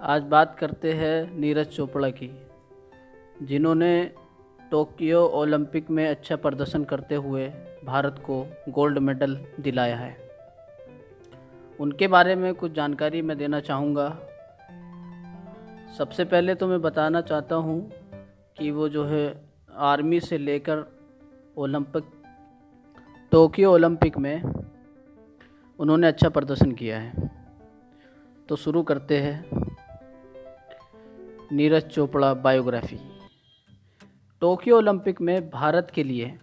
आज बात करते हैं नीरज चोपड़ा की, जिन्होंने टोक्यो ओलंपिक में अच्छा प्रदर्शन करते हुए भारत को गोल्ड मेडल दिलाया है। उनके बारे में कुछ जानकारी मैं देना चाहूँगा। सबसे पहले तो मैं बताना चाहता हूँ कि वो जो है आर्मी से लेकर टोक्यो ओलंपिक में उन्होंने अच्छा प्रदर्शन किया है। तो शुरू करते हैं Neeraj Chopra biography. Tokyo Olympic में भारत के लिए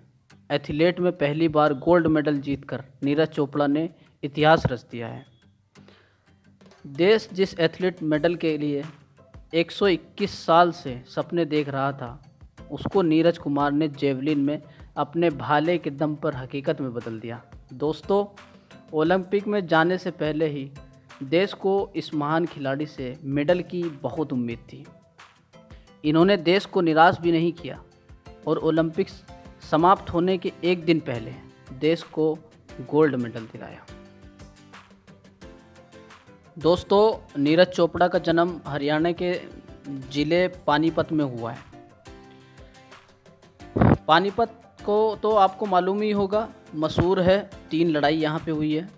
एथलीट में पहली बार गोल्ड मेडल जीतकर नीरज चोपड़ा ने इतिहास रच दिया है। देश जिस एथलीट मेडल के लिए 121 साल से सपने देख रहा था, उसको नीरज कुमार ने जेवलिन में अपने भाले के दम पर हकीकत में बदल दिया। दोस्तों, ओलंपिक में जाने से पहले ही देश को इस महान खिलाड़ी से मेडल की बहुत उम्मीद थी। इन्होंने देश को निराश भी नहीं किया और ओलंपिक्स समाप्त होने के एक दिन पहले देश को गोल्ड मेडल दिलाया। दोस्तों, नीरज चोपड़ा का जन्म हरियाणा के ज़िले पानीपत में हुआ है। पानीपत को तो आपको मालूम ही होगा, मशहूर है, 3 लड़ाई यहाँ पे हुई है।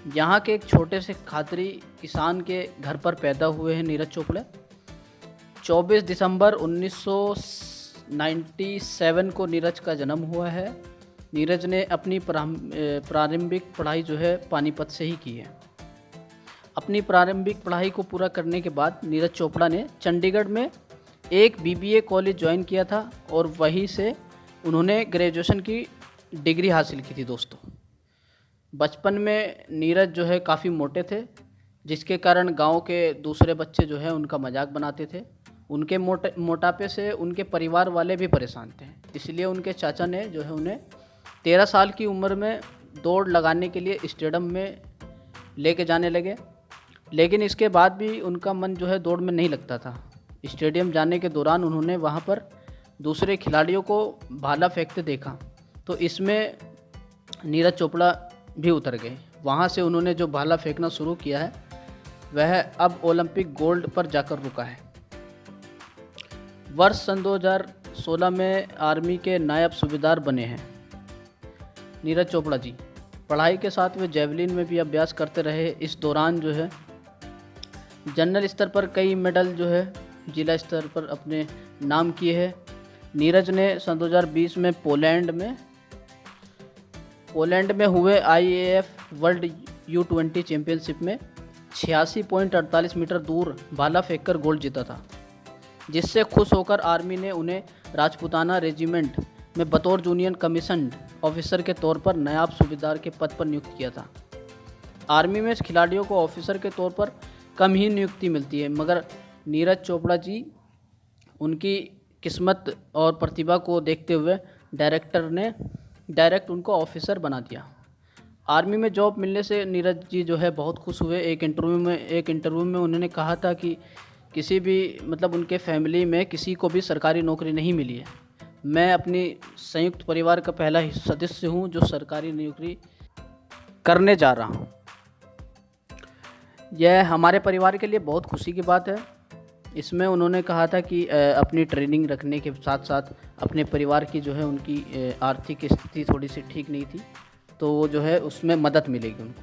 यहाँ के एक छोटे से खातरी किसान के घर पर पैदा हुए हैं नीरज चोपड़ा। 24 दिसंबर 1997 को नीरज का जन्म हुआ है। नीरज ने अपनी प्रारंभिक पढ़ाई जो है पानीपत से ही की है। अपनी प्रारंभिक पढ़ाई को पूरा करने के बाद नीरज चोपड़ा ने चंडीगढ़ में एक बीबीए कॉलेज ज्वाइन किया था और वहीं से उन्होंने ग्रेजुएशन की डिग्री हासिल की थी। दोस्तों, बचपन में नीरज जो है काफ़ी मोटे थे, जिसके कारण गांव के दूसरे बच्चे जो है उनका मजाक बनाते थे। उनके मोटापे से उनके परिवार वाले भी परेशान थे, इसलिए उनके चाचा ने जो है उन्हें 13 साल की उम्र में दौड़ लगाने के लिए स्टेडियम में लेके जाने लगे। लेकिन इसके बाद भी उनका मन जो है दौड़ में नहीं लगता था। स्टेडियम जाने के दौरान उन्होंने वहाँ पर दूसरे खिलाड़ियों को भाला फेंकते देखा, तो इसमें नीरज चोपड़ा भी उतर गए। वहाँ से उन्होंने जो भाला फेंकना शुरू किया है, वह अब ओलंपिक गोल्ड पर जाकर रुका है। वर्ष सन 2016 में आर्मी के नायब सूबेदार बने हैं नीरज चोपड़ा जी। पढ़ाई के साथ वे जेवलिन में भी अभ्यास करते रहे। इस दौरान जो है जनरल स्तर पर कई मेडल जो है जिला स्तर पर अपने नाम किए हैं। नीरज ने सन 2020 में पोलैंड में हुए IAAF वर्ल्ड U20 चैंपियनशिप में 86.48 मीटर दूर भाला फेंककर गोल्ड जीता था, जिससे खुश होकर आर्मी ने उन्हें राजपूताना रेजिमेंट में बतौर जूनियर कमीशन्ड ऑफिसर के तौर पर नायब सूबेदार के पद पर नियुक्त किया था। आर्मी में खिलाड़ियों को ऑफिसर के तौर पर कम ही नियुक्ति मिलती है, मगर नीरज चोपड़ा जी उनकी किस्मत और प्रतिभा को देखते हुए डायरेक्टर ने डायरेक्ट उनको ऑफिसर बना दिया। आर्मी में जॉब मिलने से नीरज जी जो है बहुत खुश हुए। एक इंटरव्यू में उन्होंने कहा था कि किसी भी उनके फैमिली में किसी को भी सरकारी नौकरी नहीं मिली है। मैं अपनी संयुक्त परिवार का पहला सदस्य हूं जो सरकारी नौकरी करने जा रहा हूं। यह हमारे परिवार के लिए बहुत खुशी की बात है। इसमें उन्होंने कहा था कि अपनी ट्रेनिंग रखने के साथ साथ अपने परिवार की जो है उनकी आर्थिक स्थिति थोड़ी सी ठीक नहीं थी, तो वो जो है उसमें मदद मिलेगी उनको।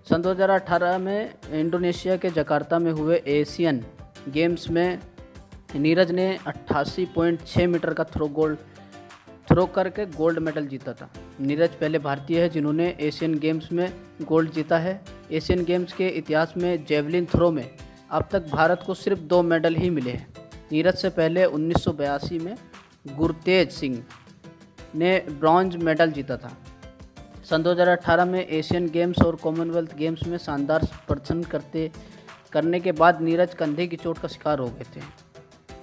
सन 2018 में इंडोनेशिया के जकार्ता में हुए एशियन गेम्स में नीरज ने 88.6 मीटर का थ्रो करके गोल्ड मेडल जीता था। नीरज पहले भारतीय है जिन्होंने एशियन गेम्स में गोल्ड जीता है। एशियन गेम्स के इतिहास में जेवलिन थ्रो में अब तक भारत को सिर्फ 2 मेडल ही मिले हैं। नीरज से पहले 1982 में गुरतेज सिंह ने ब्रॉन्ज मेडल जीता था। सन 2018 में एशियन गेम्स और कॉमनवेल्थ गेम्स में शानदार प्रदर्शन करने के बाद नीरज कंधे की चोट का शिकार हो गए थे।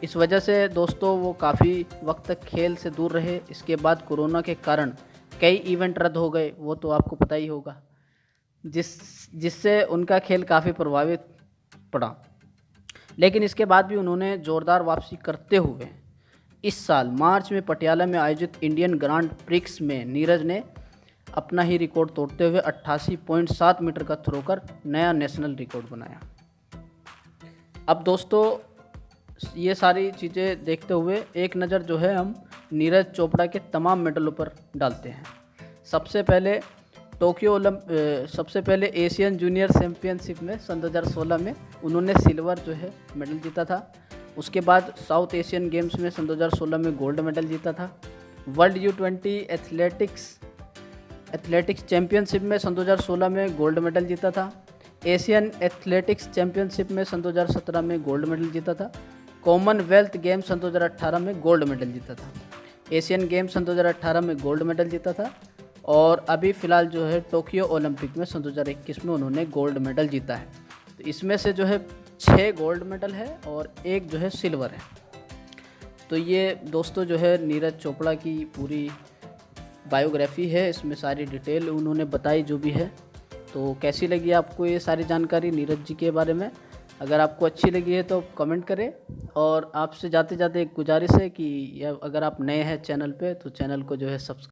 इस वजह से दोस्तों वो काफ़ी वक्त तक खेल से दूर रहे। इसके बाद कोरोना के कारण कई इवेंट रद्द हो गए, वो तो आपको पता ही होगा, जिससे उनका खेल काफ़ी प्रभावित पड़ा। लेकिन इसके बाद भी उन्होंने ज़ोरदार वापसी करते हुए इस साल मार्च में पटियाला में आयोजित इंडियन ग्रांड प्रिक्स में नीरज ने अपना ही रिकॉर्ड तोड़ते हुए 88.7 मीटर का थ्रो कर नया नेशनल रिकॉर्ड बनाया। अब दोस्तों ये सारी चीज़ें देखते हुए एक नज़र जो है हम नीरज चोपड़ा के तमाम मेडलों पर डालते हैं। सबसे पहले सबसे पहले एशियन जूनियर चैम्पियनशिप में सन 2016 में उन्होंने सिल्वर जो है मेडल जीता था। उसके बाद साउथ एशियन गेम्स में सन 2016 में गोल्ड मेडल जीता था। वर्ल्ड U20 एथलेटिक्स चैम्पियनशिप में सन 2016 में गोल्ड मेडल जीता था। एशियन एथलेटिक्स चैम्पियनशिप में सन 2017 में गोल्ड मेडल जीता था। कॉमनवेल्थ गेम्स सन 2018 में गोल्ड मेडल जीता था। एशियन गेम्स सन 2018 में गोल्ड मेडल जीता था और अभी फ़िलहाल जो है टोक्यो ओलंपिक में सन 2021 में उन्होंने गोल्ड मेडल जीता है। तो इसमें से जो है 6 गोल्ड मेडल है और 1 जो है सिल्वर है। तो ये दोस्तों जो है नीरज चोपड़ा की पूरी बायोग्राफ़ी है, इसमें सारी डिटेल उन्होंने बताई जो भी है। तो कैसी लगी आपको ये सारी जानकारी नीरज जी के बारे में? अगर आपको अच्छी लगी है तो कमेंट करें, और आपसे जाते जाते एक गुजारिश है कि अगर आप नए हैं चैनल पे तो चैनल को जो है सब्सक्राइब